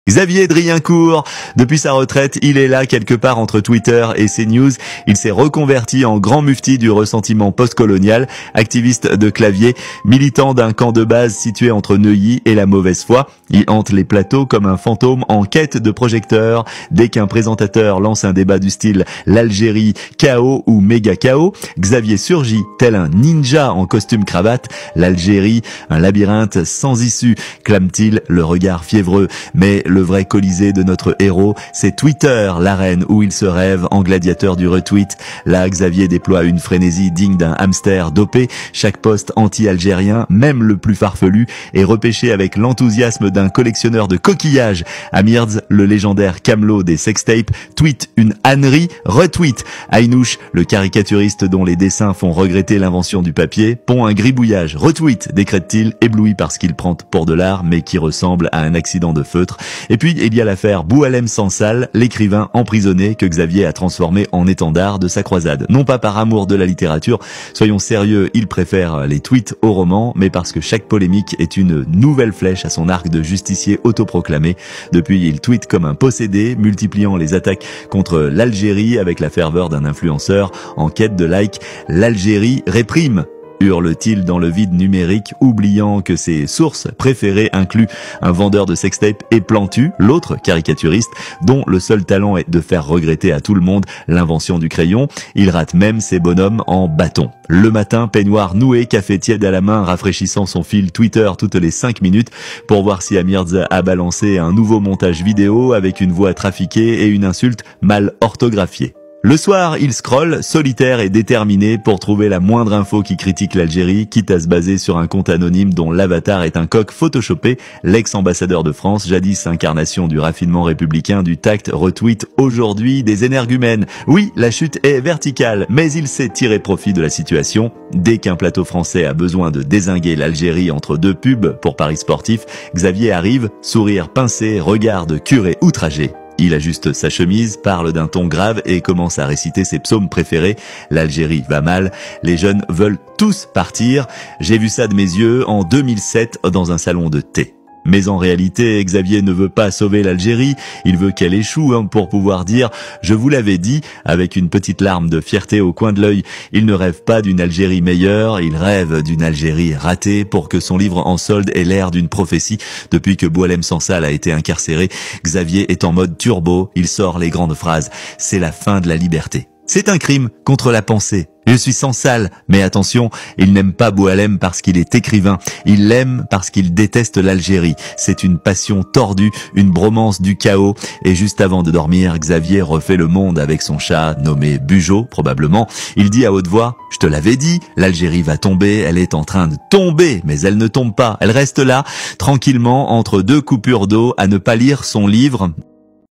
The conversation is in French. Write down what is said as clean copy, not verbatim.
Xavier Driencourt, depuis sa retraite, il est là quelque part entre Twitter et CNews. Il s'est reconverti en grand mufti du ressentiment postcolonial, activiste de clavier, militant d'un camp de base situé entre Neuilly et la mauvaise foi. Il hante les plateaux comme un fantôme en quête de projecteurs. Dès qu'un présentateur lance un débat du style l'Algérie, chaos ou méga chaos, Xavier surgit tel un ninja en costume cravate. L'Algérie, un labyrinthe sans issue, clame-t-il, le regard fiévreux. Mais le vrai colisée de notre héros, c'est Twitter, l'arène où il se rêve en gladiateur du retweet. Là, Xavier déploie une frénésie digne d'un hamster dopé. Chaque post anti-algérien, même le plus farfelu, est repêché avec l'enthousiasme d'un collectionneur de coquillages. Amirz, le légendaire camelot des sextapes, tweet une ânerie, retweet. Aynouche, le caricaturiste dont les dessins font regretter l'invention du papier, pond un gribouillage, retweet, décrète-t-il, ébloui par ce qu'il prend pour de l'art, mais qui ressemble à un accident de feutre. Et puis, il y a l'affaire Boualem Sansal, l'écrivain emprisonné que Xavier a transformé en étendard de sa croisade. Non pas par amour de la littérature, soyons sérieux, il préfère les tweets aux romans, mais parce que chaque polémique est une nouvelle flèche à son arc de justicier autoproclamé. Depuis, il tweet comme un possédé, multipliant les attaques contre l'Algérie avec la ferveur d'un influenceur en quête de likes. L'Algérie réprime, hurle-t-il dans le vide numérique, oubliant que ses sources préférées incluent un vendeur de sextape et Plantu, l'autre caricaturiste, dont le seul talent est de faire regretter à tout le monde l'invention du crayon. Il rate même ses bonhommes en bâton. Le matin, peignoir noué, café tiède à la main, rafraîchissant son fil Twitter toutes les 5 minutes pour voir si Amirz a balancé un nouveau montage vidéo avec une voix trafiquée et une insulte mal orthographiée. Le soir, il scrolle, solitaire et déterminé pour trouver la moindre info qui critique l'Algérie, quitte à se baser sur un compte anonyme dont l'avatar est un coq photoshopé. L'ex-ambassadeur de France, jadis incarnation du raffinement républicain, du tact, retweet aujourd'hui des énergumènes. Oui, la chute est verticale, mais il sait tirer profit de la situation. Dès qu'un plateau français a besoin de dézinguer l'Algérie entre deux pubs pour Paris Sportif, Xavier arrive, sourire pincé, regard de curé outragé. Il ajuste sa chemise, parle d'un ton grave et commence à réciter ses psaumes préférés. L'Algérie va mal, les jeunes veulent tous partir. J'ai vu ça de mes yeux en 2007 dans un salon de thé. Mais en réalité, Xavier ne veut pas sauver l'Algérie, il veut qu'elle échoue pour pouvoir dire « Je vous l'avais dit » avec une petite larme de fierté au coin de l'œil. Il ne rêve pas d'une Algérie meilleure, il rêve d'une Algérie ratée pour que son livre en solde ait l'air d'une prophétie. Depuis que Boualem Sansal a été incarcéré, Xavier est en mode turbo, il sort les grandes phrases « C'est la fin de la liberté ». C'est un crime contre la pensée. Je suis Sansal, mais attention, il n'aime pas Boualem parce qu'il est écrivain. Il l'aime parce qu'il déteste l'Algérie. C'est une passion tordue, une bromance du chaos. Et juste avant de dormir, Xavier refait le monde avec son chat, nommé Bugeaud, probablement. Il dit à haute voix, « Je te l'avais dit, l'Algérie va tomber, elle est en train de tomber, mais elle ne tombe pas. Elle reste là, tranquillement, entre deux coupures d'eau, à ne pas lire son livre. »